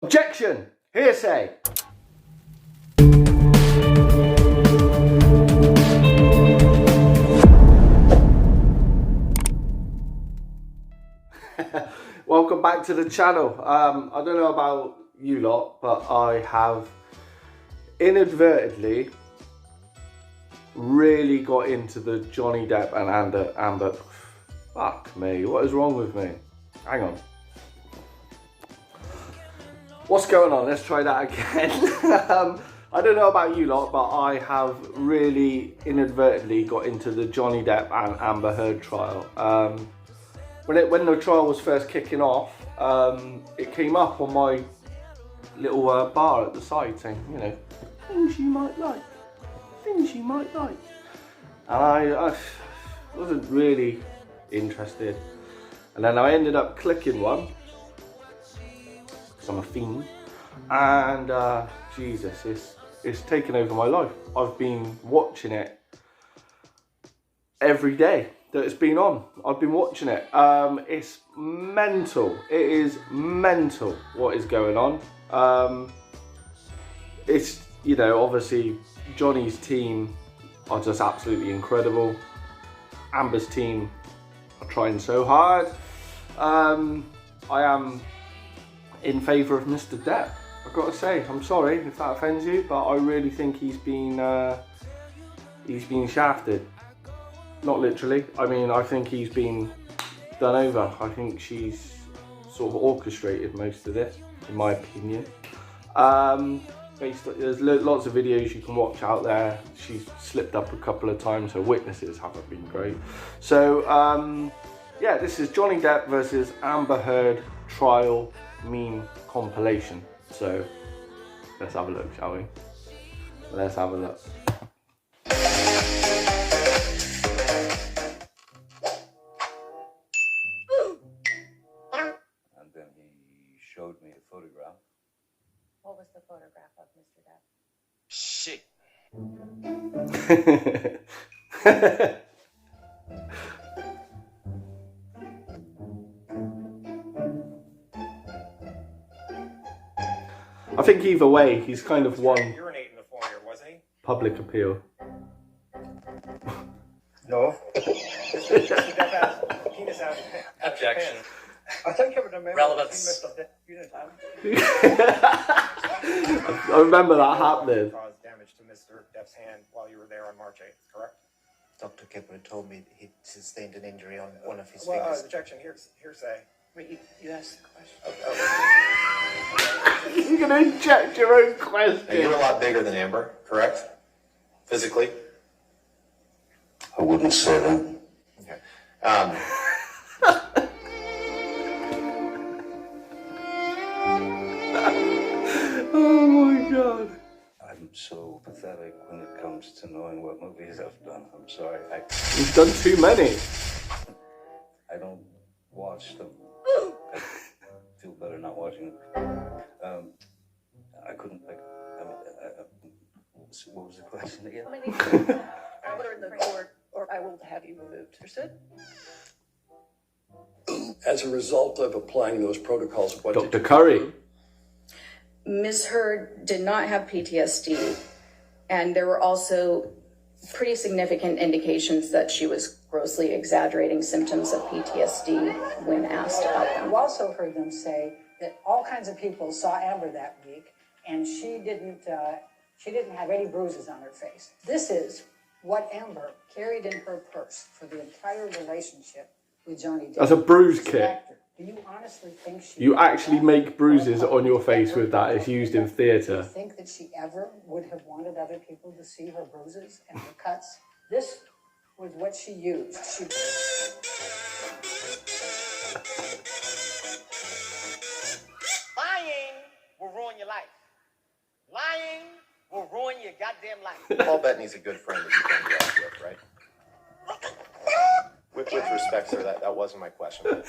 Objection! Hearsay! Welcome back to the channel. I don't know about you lot, but I have inadvertently really got into the Johnny Depp and Amber. Fuck me, what is wrong with me? Hang on. What's going on? Let's try that again. I don't know about you lot, but I have really inadvertently got into the Johnny Depp and Amber Heard trial. When the trial was first kicking off, it came up on my little bar at the side saying, you know, things you might like, things you might like. And I wasn't really interested. And then I ended up clicking one, because I'm a fiend, and Jesus, it's taken over my life. I've been watching it every day that it's been on. I've been watching it. It's mental. It is mental what is going on. It's, you know, obviously Johnny's team are just absolutely incredible. Amber's team are trying so hard. I am in favour of Mr. Depp. I've got to say, I'm sorry if that offends you, but I really think he's been shafted. Not literally. I mean, I think he's been done over. I think she's sort of orchestrated most of this, in my opinion. There's lots of videos you can watch out there. She's slipped up a couple of times. Her witnesses haven't been great. So, yeah, this is Johnny Depp versus Amber Heard trial meme compilation. So, let's have a look, shall we? Let's have a look. Showed me a photograph. What was the photograph of Mr. Depp? Shit. I think either way, he's kind of won Urinating in the foyer, was he? public appeal. No. Mr. Depp has penis out. Objection. I think I would remember Relevance. Mr. Depp unitime. I remember that happening. Caused damage to Mr. Depp's hand while you were there on March 8th, correct? Dr. Kipper told me he sustained an injury on one of his Well, fingers. objection, hearsay. Wait, you asked the question. You're going to inject your own question. Now, you're a lot bigger than Amber, correct? Physically? I wouldn't say that. Okay. Oh my god. I'm so pathetic when it comes to knowing what movies I've done. I'm sorry. You've done too many. I don't watch them. I feel better not watching them. I couldn't, like, what was the question again? How many are in the court, or I will have you removed? Understood? As a result of applying those protocols, what Dr. Curry. Ms. Heard did not have PTSD, and there were also pretty significant indications that she was grossly exaggerating symptoms of PTSD when asked about them. You also heard them say that all kinds of people saw Amber that week, and she didn't have any bruises on her face. This is what Amber carried in her purse for the entire relationship with Johnny Depp. That's a bruise kit. Do you honestly think she... You actually make bruises on your face with that. It's used in Do theatre. you think that she ever would have wanted other people to see her bruises and her cuts? This was what she used. Lying will ruin your life. Lying will ruin your goddamn life. Paul Bettany's a good friend that you can be out with, right? With respect, sir, that wasn't my question.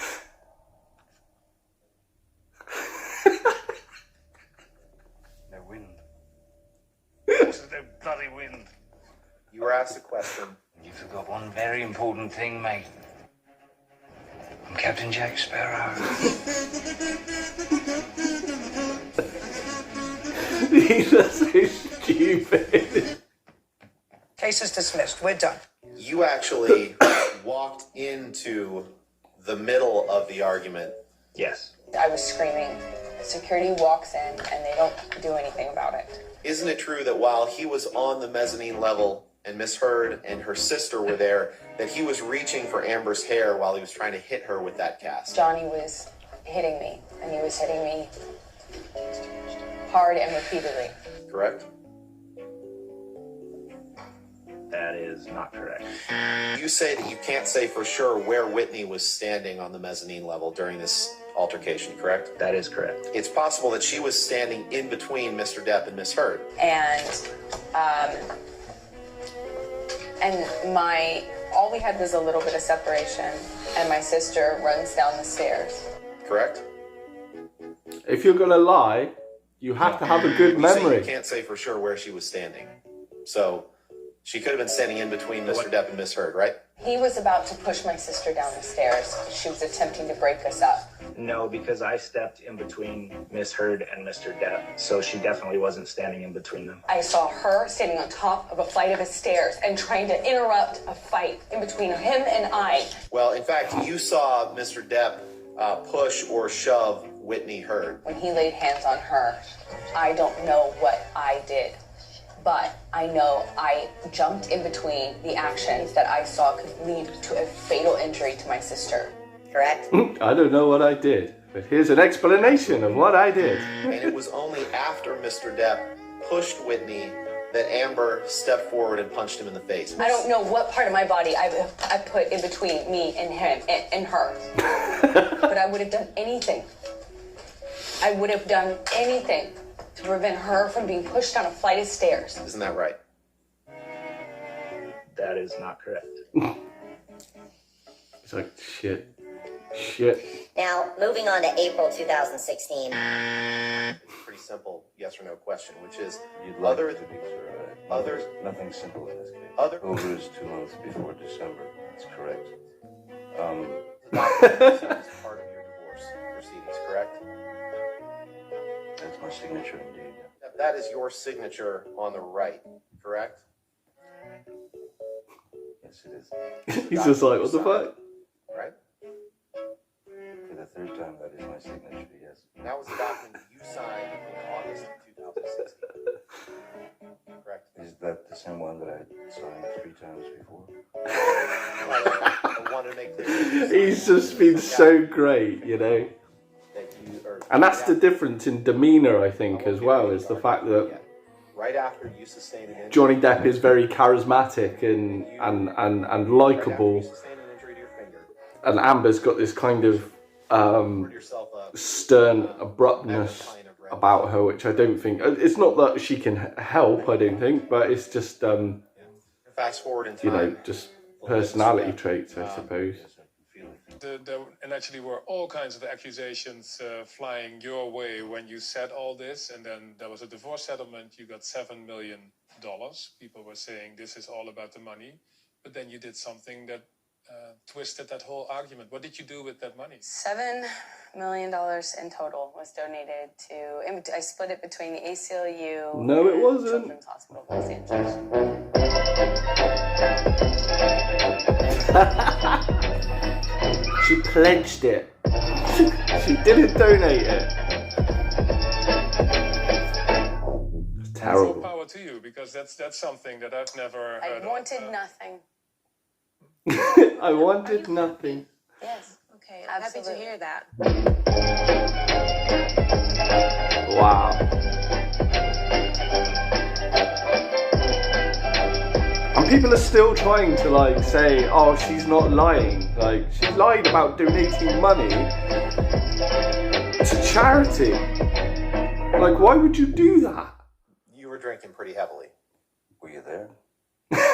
The wind. This is the bloody wind. You were asked a question. You forgot one very important thing, mate. I'm Captain Jack Sparrow. These are so stupid. Case is dismissed. We're done. You actually walked into the middle of the argument. Yes. I was screaming. Security walks in and they don't do anything about it. Isn't it true that while he was on the mezzanine level and Miss Heard and her sister were there, that he was reaching for Amber's hair while he was trying to hit her with that cast? Johnny was hitting me, and he was hitting me hard and repeatedly. Correct? That is not correct. You say that you can't say for sure where Whitney was standing on the mezzanine level during this altercation, correct? That is correct. It's possible that she was standing in between Mr. Depp and Miss Heard. And all we had was a little bit of separation, and my sister runs down the stairs. Correct? If you're gonna lie, you have to have a good You say memory. you can't say for sure where she was standing. So she could have been standing in between Mr. Depp and Miss Heard, right? He was about to push my sister down the stairs. She was attempting to break us up. No, because I stepped in between Miss Heard and Mr. Depp, so she definitely wasn't standing in between them. I saw her standing on top of a flight of stairs and trying to interrupt a fight in between him and I. Well, in fact, you saw Mr. Depp push or shove Whitney Heard. When he laid hands on her, I don't know what I did, but I know I jumped in between the actions that I saw could lead to a fatal injury to my sister. Correct? I don't know what I did, but here's an explanation of what I did. And it was only after Mr. Depp pushed Whitney that Amber stepped forward and punched him in the face. I don't know what part of my body I put in between me and him and her, but I would have done anything. I would have done anything to prevent her from being pushed down a flight of stairs. Isn't that right? That is not correct. It's like, shit. Shit. Now, moving on to April 2016. Pretty simple yes or no question, which is You'd like other it to be, sir. others- Nothing simple in this case. Other- Over is 2 months before December. That's correct. the document is part of your divorce proceedings, correct? That's my signature indeed. That is your signature on the right, correct? Yes, it is. He's just like, what the fuck? Right? For the 3rd time, that is my signature, yes. That was the document that you signed in August of 2016. Correct? Is that the same one that I signed 3 times before? I wanted to make clear. He's just been so great, you know? That you are, And that's the difference in demeanour, I think, as well, is the fact that right after you sustained an injury. Johnny Depp is very charismatic and likeable, You sustained an injury to your finger. and Amber's got this kind of Covered yourself up. stern abruptness about her, which I don't think, it's not that she can help, I don't think, but it's just, Fast forward in time. you know, just personality traits, I suppose. And actually were all kinds of accusations flying your way when you said all this, and then there was a divorce settlement. You got $7 million. People were saying this is all about the money, but then you did something that twisted that whole argument. What did you do with that money? $7 million in total was donated to. I split it between the ACLU. No, it and wasn't. Children's Hospital of Los Angeles. She pledged it. She didn't donate it. It's terrible. Full power to you, because that's something that I've never heard I wanted of. Nothing. I wanted nothing. Yes. Okay, I'm happy to hear that. Wow. And people are still trying to like say, oh, she's not lying. Like, she lied about donating money to charity. Like, why would you do that? You were drinking pretty heavily. Were you there? They ask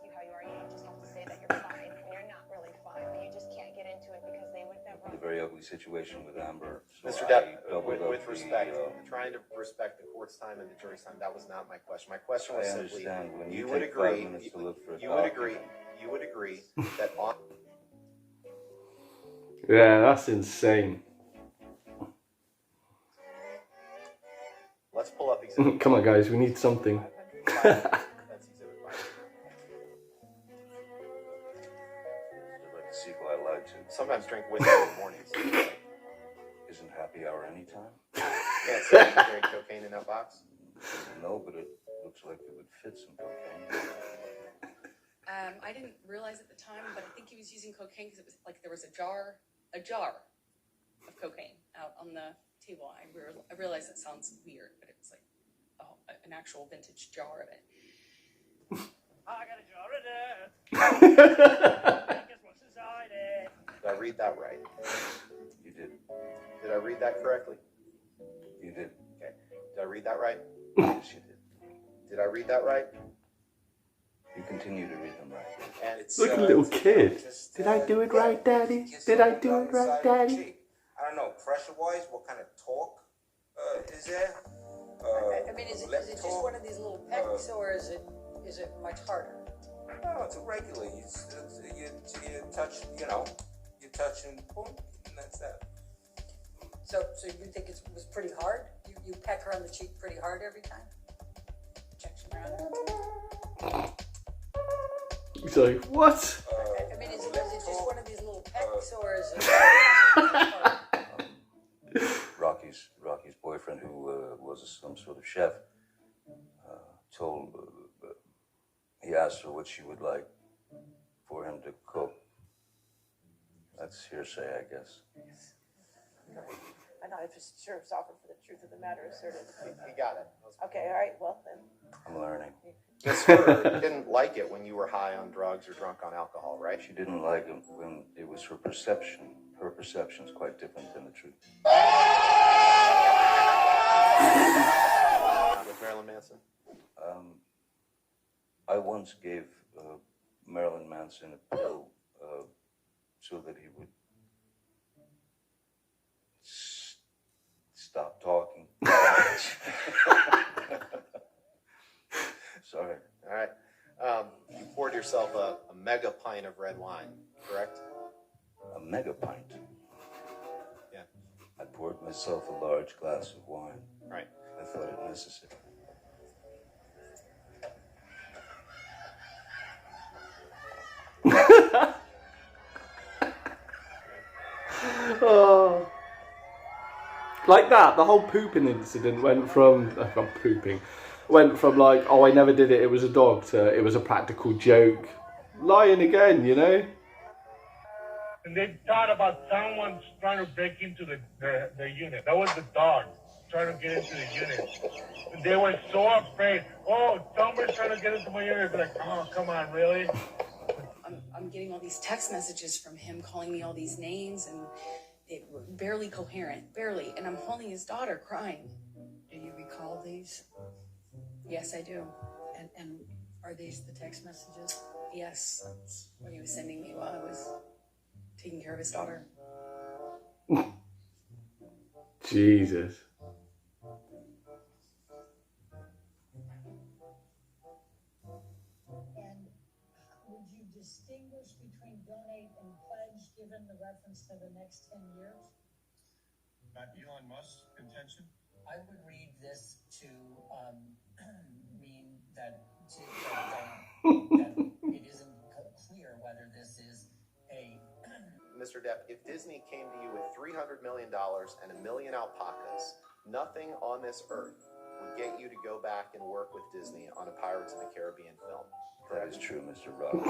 you how you are, you don't just have to say that you're fine when you're not really fine, but you just can't get into it because they would never. A very ugly situation with Amber. So Mr. I Depp, doubled up with the, respect, trying to respect the court's time and the jury's time, that was not my question. My question was I simply, understand when you would take agree, 5 minutes to look for a you would agree, document. you would agree that on Yeah, that's insane. let's pull up exhibit. Come on, guys, we need something. That's exhibit 5. I'd like to see who I lied to. Sometimes drink whiskey in the mornings. Isn't happy hour anytime? Yeah, so you drink cocaine in that box? No, but it looks like it would fit some cocaine. I didn't realize at the time, but I think he was using cocaine because it was like there was a jar of cocaine out on the table. I realize it sounds weird, but it was like an actual vintage jar of it. I got a jar of that. Guess what's inside it? Did I read that right? You did. Did I read that correctly? You did. Okay. Did I read that right? Yes, you did. Did I read that right? You continue to read them right. And it's Look, a little kid. Did I do it right, Daddy? Did I do it right, Daddy? I don't know, pressure-wise, what kind of talk is there? I mean, is it just one of these little pecks, or is it much harder? No, it's a regular. You touch, you touch and boom, and that's that. So you think it was pretty hard? You peck her on the cheek pretty hard every time? Injection around. He's like, what? I mean, is it just one of these little pecks, or is it? Rocky's boyfriend, who was some sort of chef, he asked her what she would like for him to cook. That's hearsay, I guess. I know, I just sure soften for the truth of the matter asserted. He got it. Okay, all right, well then. I'm learning. Miss Heard didn't like it when you were high on drugs or drunk on alcohol, right? She didn't like it when it was her perception. Her perception's quite different than the truth. With Marilyn Manson? I once gave Marilyn Manson a pill so that he would stop talking. Sorry. All right. You poured yourself a mega pint of red wine, correct? A mega pint. Yeah. I poured myself a large glass of wine. Right. I thought it necessary. Oh. Like that, the whole pooping incident went from like, oh, I never did it, it was a dog, to it was a practical joke. Lying again, you know? And they thought about someone trying to break into the unit. That was the dog trying to get into the unit. And they were so afraid. Oh, somebody's trying to get into my unit. They're like, oh, come on, really? I'm getting all these text messages from him calling me all these names, and it barely coherent, barely. And I'm holding his daughter crying. Do you recall these? Yes, I do. And are these the text messages? Yes, that's what he was sending me while I was taking care of his daughter. Jesus. And would you distinguish between donate and pledge given the reference to the next 10 years? Not Elon Musk's intention? I would read this to mean that it isn't clear whether this is a... Mr. Depp, if Disney came to you with $300 million and 1 million alpacas, nothing on this earth would get you to go back and work with Disney on a Pirates of the Caribbean film. That is true, Mr. Rock.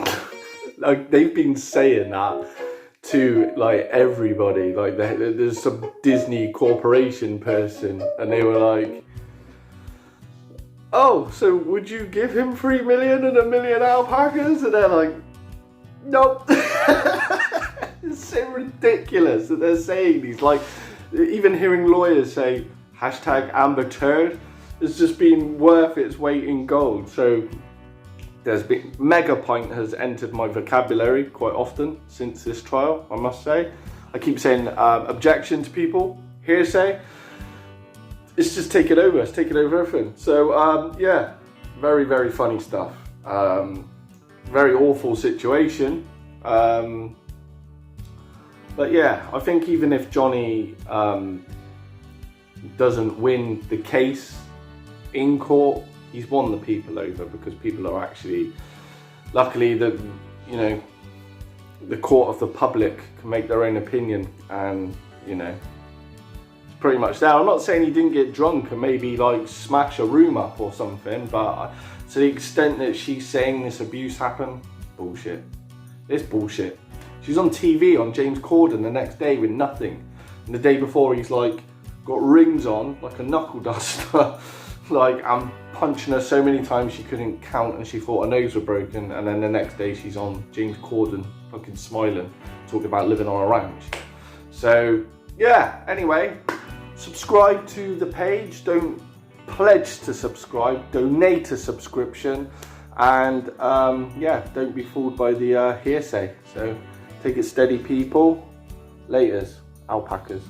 Like, they've been saying that to, like, everybody. Like, there's some Disney corporation person, and they were like, oh, so would you give him 3 million and 1 million alpacas? And they're like, nope. It's so ridiculous that they're saying these. Like, even hearing lawyers say hashtag Amber Turd has just been worth its weight in gold. So there's been mega pint has entered my vocabulary quite often since this trial, I must say. I keep saying objection to people, hearsay. It's just taken over. It's taken over everything. So yeah, very, very funny stuff. Very awful situation. But yeah, I think even if Johnny doesn't win the case, in court, he's won the people over, because people are actually, luckily, the court of the public can make their own opinion, and it's pretty much there. I'm not saying he didn't get drunk and maybe like smash a room up or something, but to the extent that she's saying this abuse happened, bullshit. It's bullshit. She's on TV on James Corden the next day with nothing, and the day before he's like got rings on like a knuckle duster. Like, I'm punching her so many times she couldn't count and she thought her nose were broken, and then the next day she's on James Corden fucking smiling, talking about living on a ranch. So yeah, anyway, subscribe to the page. Don't pledge to subscribe, donate a subscription, and yeah, don't be fooled by the hearsay. So take it steady, people. Laters, alpacas.